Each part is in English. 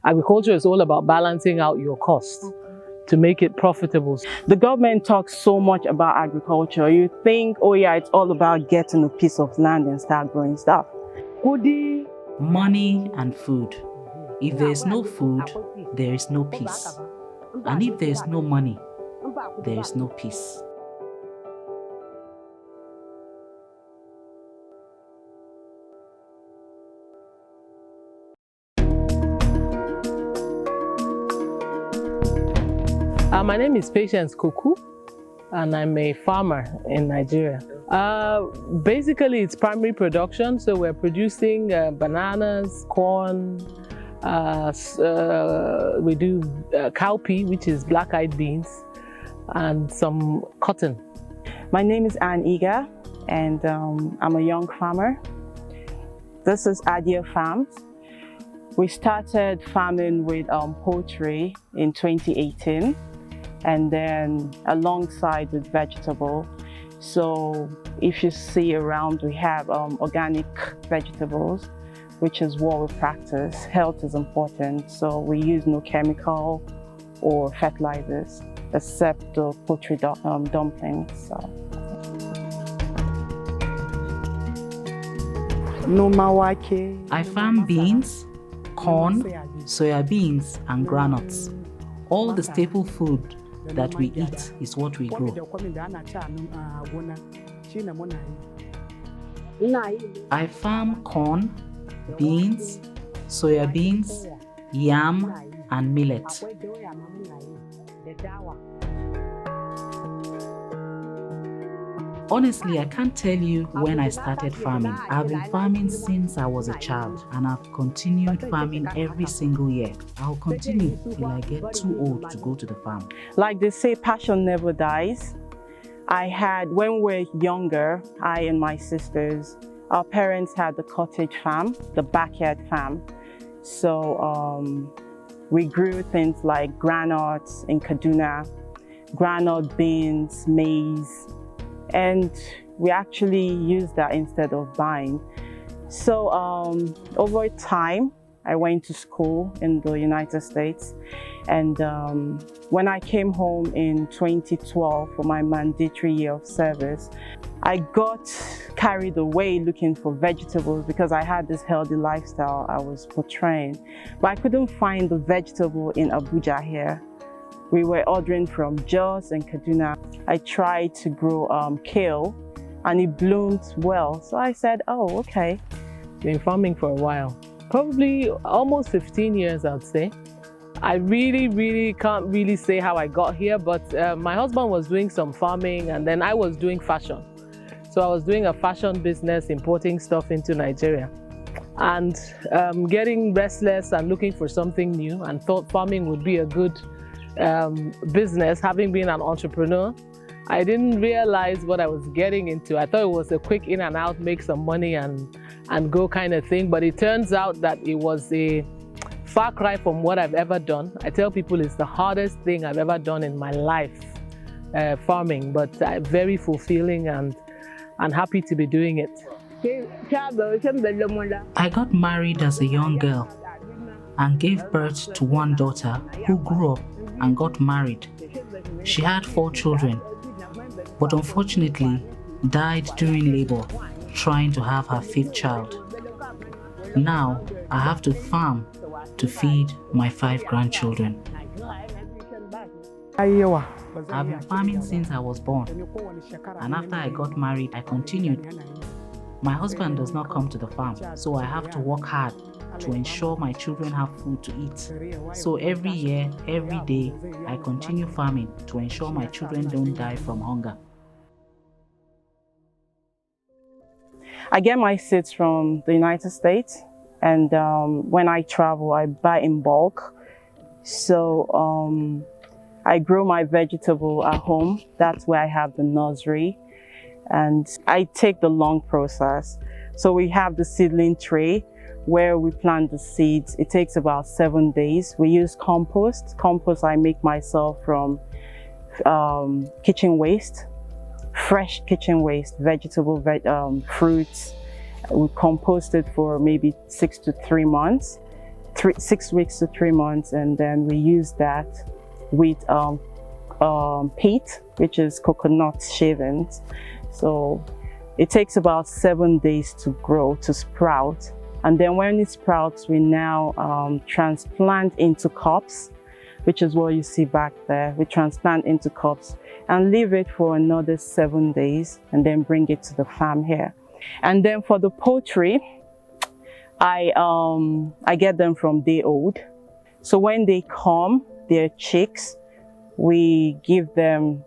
Agriculture is all about balancing out your costs to make it profitable. The government talks so much about agriculture. You think, oh yeah, it's all about getting a piece of land and start growing stuff. Money and food. If there is no food, there is no peace. And if there is no money, there is no peace. My name is Patience Koku, and I'm a farmer in Nigeria. Basically, it's primary production, so we're producing bananas, corn, we do cowpea, which is black-eyed beans, and some cotton. My name is Ann Iga, and I'm a young farmer. This is Adia Farms. We started farming with poultry in 2018. And then alongside with vegetable. So if you see around, we have organic vegetables, which is what we practice. Health is important, so we use no chemical or fertilizers, except the poultry dumplings. So. I farm beans, corn, soya beans, and groundnuts. All the staple food that we eat is what we grow. I farm corn, beans, soya beans, yam, and millet. Honestly, I can't tell you when I started farming. I've been farming since I was a child, and I've continued farming every single year. I'll continue till I get too old to go to the farm. Like they say, passion never dies. When we were younger, I and my sisters, our parents had the cottage farm, the backyard farm. So we grew things like groundnuts in Kaduna, groundnut beans, maize, and we actually use that instead of buying. So over time, I went to school in the United States, and when I came home in 2012 for my mandatory year of service, I got carried away looking for vegetables because I had this healthy lifestyle I was portraying, but I couldn't find the vegetable in Abuja here. We were ordering from Jos and Kaduna. I tried to grow kale, and it bloomed well. So I said, oh, okay. Been farming for a while, probably almost 15 years, I'd say. I really can't really say how I got here, but my husband was doing some farming, and then I was doing fashion. So I was doing a fashion business, importing stuff into Nigeria, and getting restless and looking for something new, and thought farming would be a good business. Having been an entrepreneur, I didn't realize what I was getting into. I thought it was a quick in and out, make some money and go kind of thing, but it turns out that it was a far cry from what I've ever done. I tell people it's the hardest thing I've ever done in my life, farming, but very fulfilling and happy to be doing it. I got married as a young girl and gave birth to one daughter who grew up and got married. She had 4 children, but unfortunately died during labor trying to have her 5th child. Now I have to farm to feed my 5 grandchildren. I've been farming since I was born, and after I got married, I continued. My husband does not come to the farm, so I have to work hard to ensure my children have food to eat. So every year, every day, I continue farming to ensure my children don't die from hunger. I get my seeds from the United States, and when I travel, I buy in bulk. So I grow my vegetable at home. That's where I have the nursery, and I take the long process. So we have the seedling tray where we plant the seeds. It takes about 7 days. We use compost. Compost I make myself from kitchen waste, fresh kitchen waste, vegetable, fruits. We compost it for maybe 6 to 3 months. 6 weeks to 3 months, and then we use that with peat, which is coconut shavings. So it takes about 7 days to grow, to sprout. And then when it sprouts, we now transplant into cups, which is what you see back there. We transplant into cups and leave it for another 7 days and then bring it to the farm here. And then for the poultry, I get them from day old. So when they come, they're chicks, we give them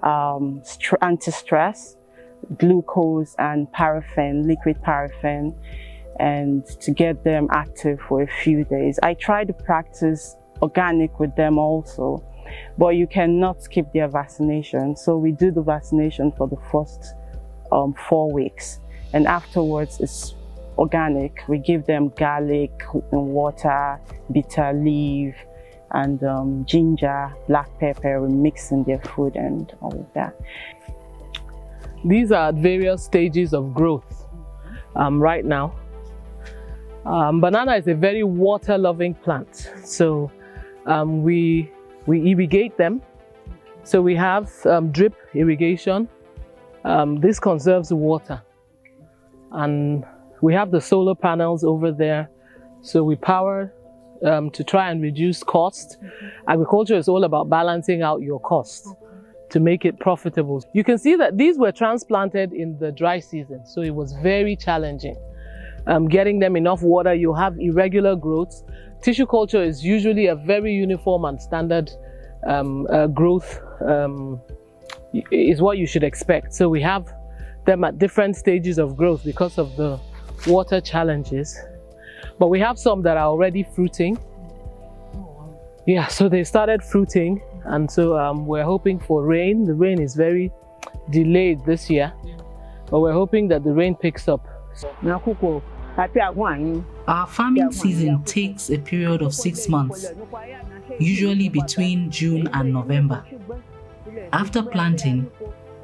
anti-stress, glucose and paraffin, liquid paraffin, and to get them active for a few days. I try to practice organic with them also, but you cannot skip their vaccination. So we do the vaccination for the first 4 weeks, and afterwards it's organic. We give them garlic and water, bitter leaf, and ginger, black pepper. We mix in their food and all of that. These are at various stages of growth right now. Banana is a very water-loving plant, so we irrigate them. So we have drip irrigation. This conserves water, and we have the solar panels over there, so we power to try and reduce cost. Agriculture is all about balancing out your cost to make it profitable. You can see that these were transplanted in the dry season, so it was very challenging. Getting them enough water, you have irregular growths. Tissue culture is usually a very uniform and standard growth is what you should expect. So we have them at different stages of growth because of the water challenges. But we have some that are already fruiting. Yeah, so they started fruiting, and so we're hoping for rain. The rain is very delayed this year, but we're hoping that the rain picks up. Our farming season takes a period of 6 months, usually between June and November. After planting,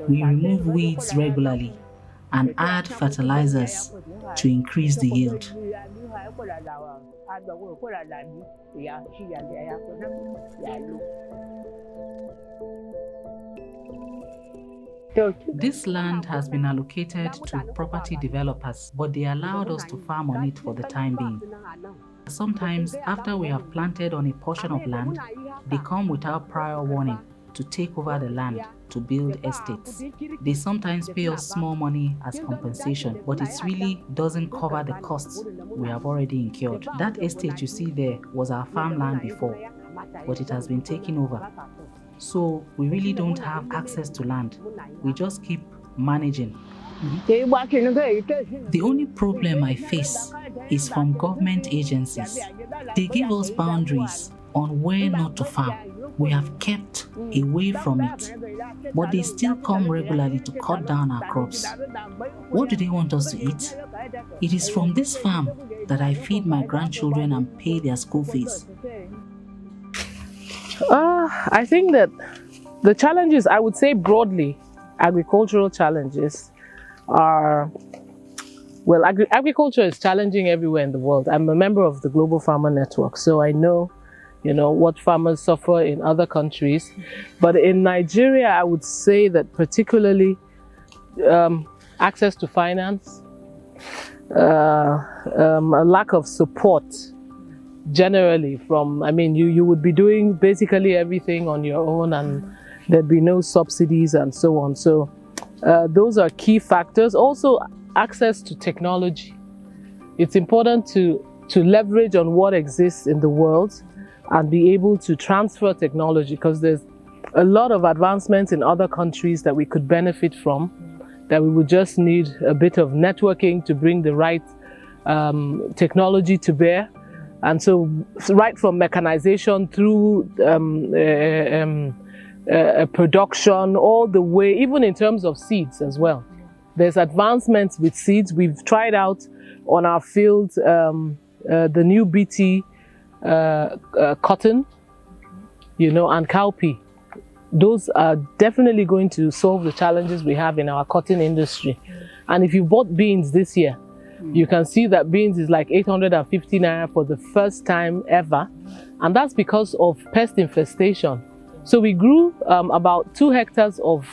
we remove weeds regularly and add fertilizers to increase the yield. This land has been allocated to property developers, but they allowed us to farm on it for the time being. Sometimes, after we have planted on a portion of land, they come without prior warning to take over the land to build estates. They sometimes pay us small money as compensation, but it really doesn't cover the costs we have already incurred. That estate you see there was our farmland before, but it has been taken over. So we really don't have access to land. We just keep managing. The only problem I face is from government agencies. They give us boundaries on where not to farm. We have kept away from it, but they still come regularly to cut down our crops. What do they want us to eat? It is from this farm that I feed my grandchildren and pay their school fees. I think that the challenges, I would say broadly, agricultural challenges are, well, agriculture is challenging everywhere in the world. I'm a member of the Global Farmer Network, so I know, what farmers suffer in other countries. But in Nigeria, I would say that particularly access to finance, a lack of support generally from, you would be doing basically everything on your own, and there'd be no subsidies and so on. So those are key factors. Also, access to technology. It's important to leverage on what exists in the world and be able to transfer technology, because there's a lot of advancements in other countries that we could benefit from, that we would just need a bit of networking to bring the right technology to bear. And so right from mechanization through production, all the way, even in terms of seeds as well. There's advancements with seeds. We've tried out on our field the new BT cotton, and cowpea. Those are definitely going to solve the challenges we have in our cotton industry. And if you bought beans this year, You can see that beans is like 850 naira for the first time ever. And that's because of pest infestation. So we grew about 2 hectares of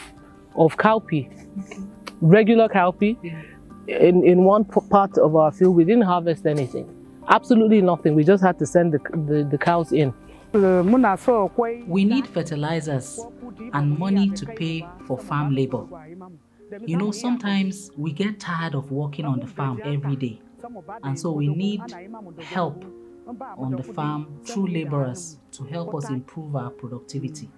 cowpea, regular cowpea, in one part of our field. We didn't harvest anything, absolutely nothing. We just had to send the cows in. We need fertilizers and money to pay for farm labor. You know, sometimes we get tired of working on the farm every day, and so we need help on the farm through laborers to help us improve our productivity.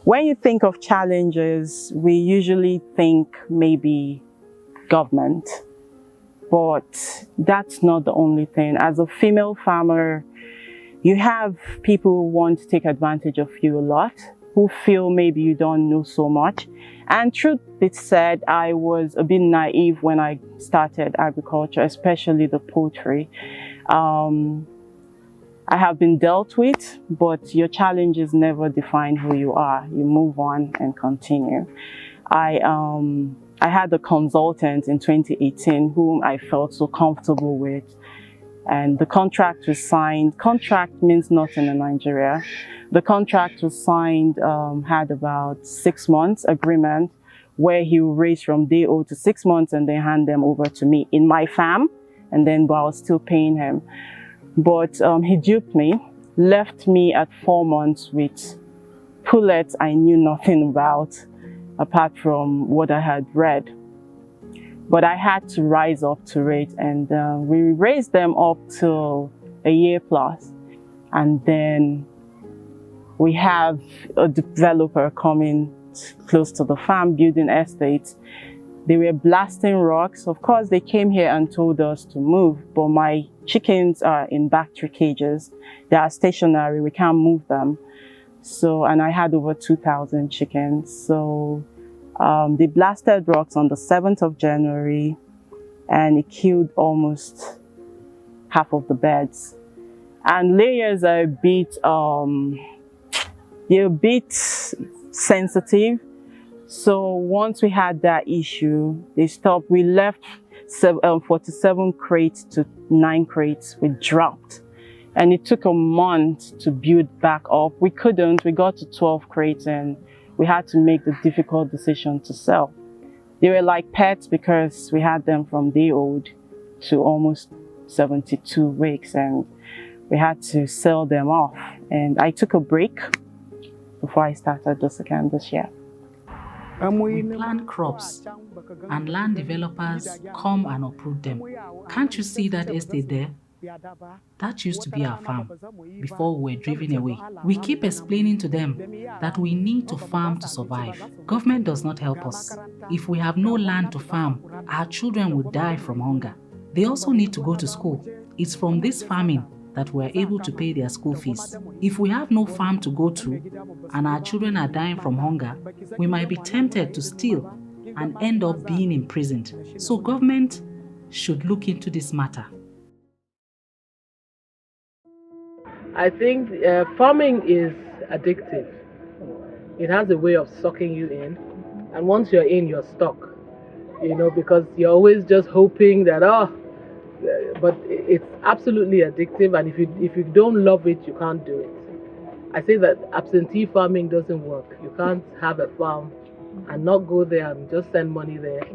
When you think of challenges, we usually think maybe government, but that's not the only thing. As a female farmer, you have people who want to take advantage of you a lot, who feel maybe you don't know so much. And truth be said, I was a bit naive when I started agriculture, especially the poultry. I have been dealt with, but your challenges never define who you are. You move on and continue. I had a consultant in 2018 whom I felt so comfortable with, and the contract was signed. Contract means nothing in Nigeria. The contract was signed, had about 6 months agreement where he will raise from day 0 to 6 months and then hand them over to me in my farm, and then I was still paying him. But he duped me, left me at 4 months with pullets I knew nothing about, apart from what I had read. But I had to rise up to it, and we raised them up till a year plus. And then we have a developer coming close to the farm, building estates. They were blasting rocks. Of course, they came here and told us to move, but my chickens are in battery cages. They are stationary, we can't move them. So, and I had over 2,000 chickens. So they blasted rocks on the 7th of January, and it killed almost half of the beds. And layers are they're a bit sensitive. So once we had that issue, they stopped. We left 47 crates to 9 crates. We dropped. And it took a month to build back up. We couldn't. We got to 12 crates and we had to make the difficult decision to sell. They were like pets because we had them from day old to almost 72 weeks, and we had to sell them off. And I took a break before I started this again this year. We plant crops and land developers come and uproot them. Can't you see that estate there? That used to be our farm before we were driven away. We keep explaining to them that we need to farm to survive. Government does not help us. If we have no land to farm, our children will die from hunger. They also need to go to school. It's from this farming that we're able to pay their school fees. If we have no farm to go to and our children are dying from hunger, we might be tempted to steal and end up being imprisoned. So government should look into this matter. I think farming is addictive. It has a way of sucking you in, and once you're in, you're stuck. You know, because you're always just hoping that, but it's absolutely addictive, and if you don't love it, you can't do it. I say that absentee farming doesn't work. You can't have a farm and not go there and just send money there.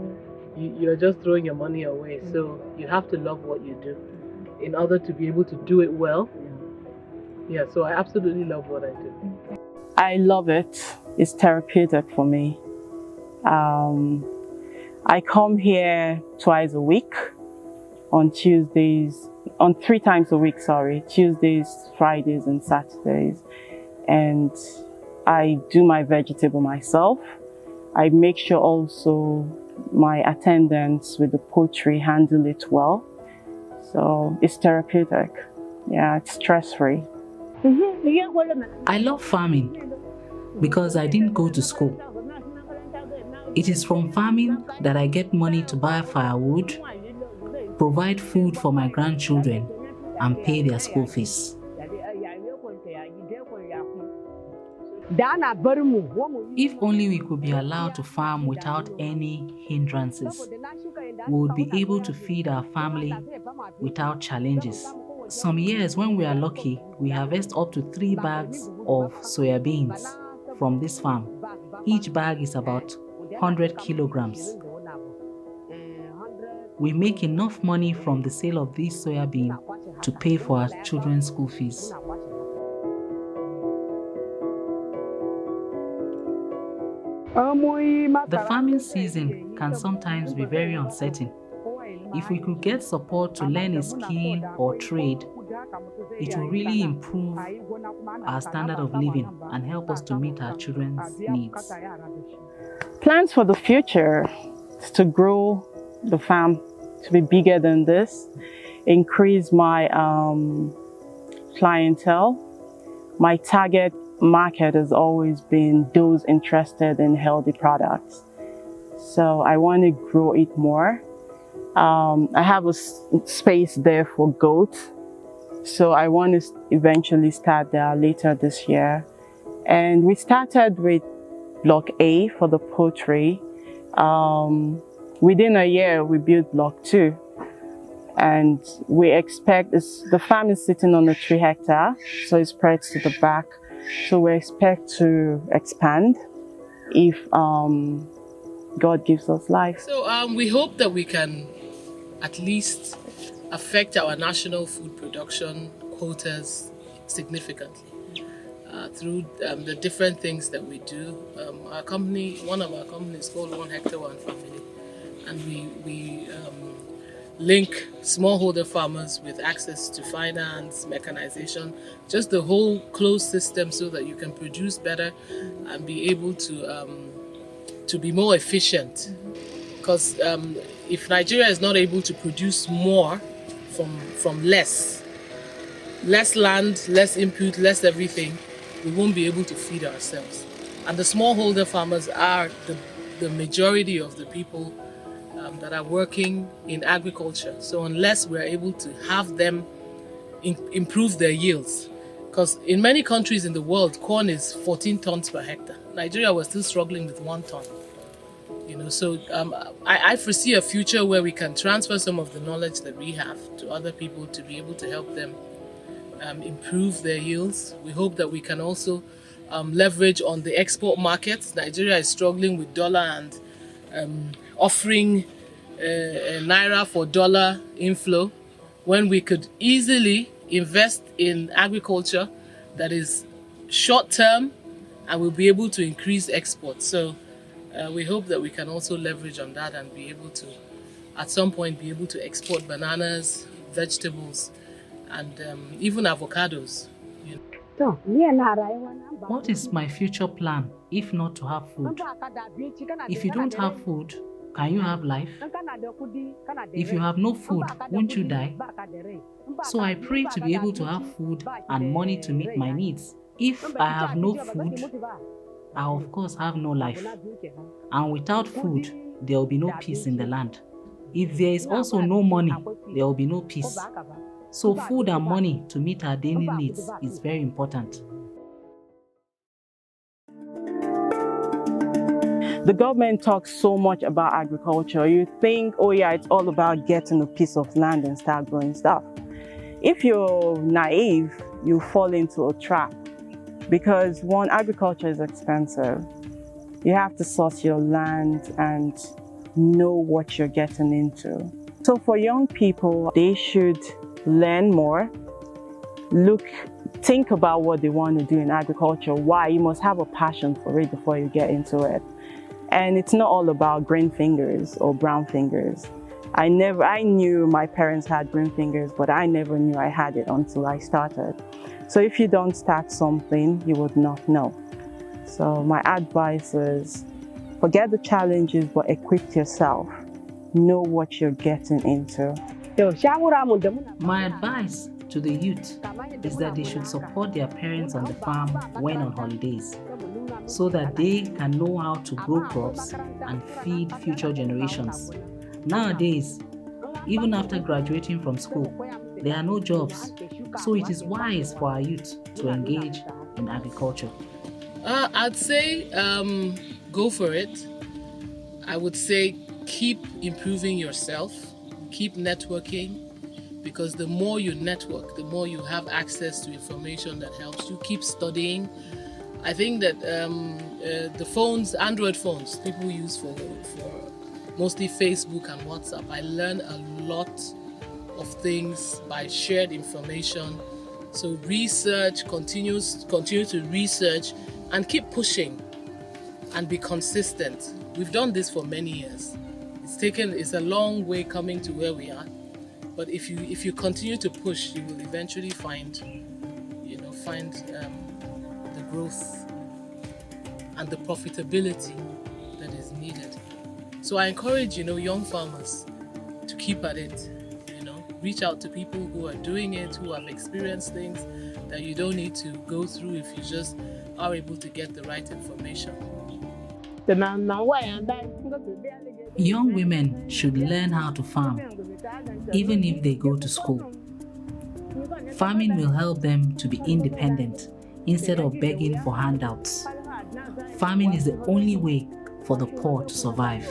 You're just throwing your money away. So you have to love what you do in order to be able to do it well. Yeah, so I absolutely love what I do. I love it. It's therapeutic for me. I come here twice a week, on 3 times a week, Tuesdays, Fridays, and Saturdays. And I do my vegetable myself. I make sure also my attendants with the poultry handle it well. So it's therapeutic. Yeah, it's stress-free. I love farming because I didn't go to school. It is from farming that I get money to buy firewood, provide food for my grandchildren, and pay their school fees. If only we could be allowed to farm without any hindrances, we would be able to feed our family without challenges. Some years, when we are lucky, we harvest up to 3 bags of soya beans from this farm. Each bag is about 100 kilograms. We make enough money from the sale of this soya bean to pay for our children's school fees. The farming season can sometimes be very uncertain. If we could get support to learn a skill or trade, it will really improve our standard of living and help us to meet our children's needs. Plans for the future is to grow the farm to be bigger than this, increase my clientele. My target market has always been those interested in healthy products. So I want to grow it more. I have a space there for goats. So I want to eventually start there later this year. And we started with Block A for the poultry. Within a year, we built Block 2. And we expect, the farm is sitting on a 3 hectare, so it spreads to the back. So we expect to expand if God gives us life. So we hope that we can at least affect our national food production quotas significantly through the different things that we do. Our company, one of our companies, is called 1 Hectare 1 Family, and we link smallholder farmers with access to finance, mechanization, just the whole closed system, so that you can produce better and be able to be more efficient. Because if Nigeria is not able to produce more from less land, less input, less everything, we won't be able to feed ourselves. And the smallholder farmers are the majority of the people that are working in agriculture. So unless we're able to have them improve their yields, because in many countries in the world, corn is 14 tons per hectare. Nigeria, was still struggling with 1 ton. So I foresee a future where we can transfer some of the knowledge that we have to other people to be able to help them improve their yields. We hope that we can also leverage on the export markets. Nigeria is struggling with dollar and offering naira for dollar inflow, when we could easily invest in agriculture that is short term and will be able to increase exports. So we hope that we can also leverage on that and be able to, at some point, be able to export bananas, vegetables, and even avocados. What is my future plan if not to have food? If you don't have food, can you have life? If you have no food, won't you die? So I pray to be able to have food and money to meet my needs. If I have no food, I of course have no life. And without food, there will be no peace in the land. If there is also no money, there will be no peace. So food and money to meet our daily needs is very important. The government talks so much about agriculture. You think, oh yeah, it's all about getting a piece of land and start growing stuff. If you're naive, you fall into a trap, because one, agriculture is expensive. You have to source your land and know what you're getting into. So for young people, they should learn more, think about what they want to do in agriculture. Why? You must have a passion for it before you get into it. And it's not all about green fingers or brown fingers. I knew my parents had green fingers, but I never knew I had it until I started. So if you don't start something, you would not know. So my advice is, forget the challenges, but equip yourself. Know what you're getting into. My advice to the youth is that they should support their parents on the farm when on holidays, so that they can know how to grow crops and feed future generations. Nowadays, even after graduating from school, there are no jobs, so it is wise for our youth to engage in agriculture. I'd say go for it. I would say keep improving yourself, keep networking, because the more you network, the more you have access to information that helps you. Keep studying. I think that the phones, Android phones, people use for mostly Facebook and WhatsApp. I learn a lot of things by shared information. So research, continue to research and keep pushing and be consistent. We've done this for many years. It's a long way coming to where we are. But if you continue to push, you will eventually find the growth and the profitability that is needed. So I encourage, young farmers to keep at it. Reach out to people who are doing it, who have experienced things that you don't need to go through if you just are able to get the right information. Young women should learn how to farm, even if they go to school. Farming will help them to be independent instead of begging for handouts. Farming is the only way for the poor to survive.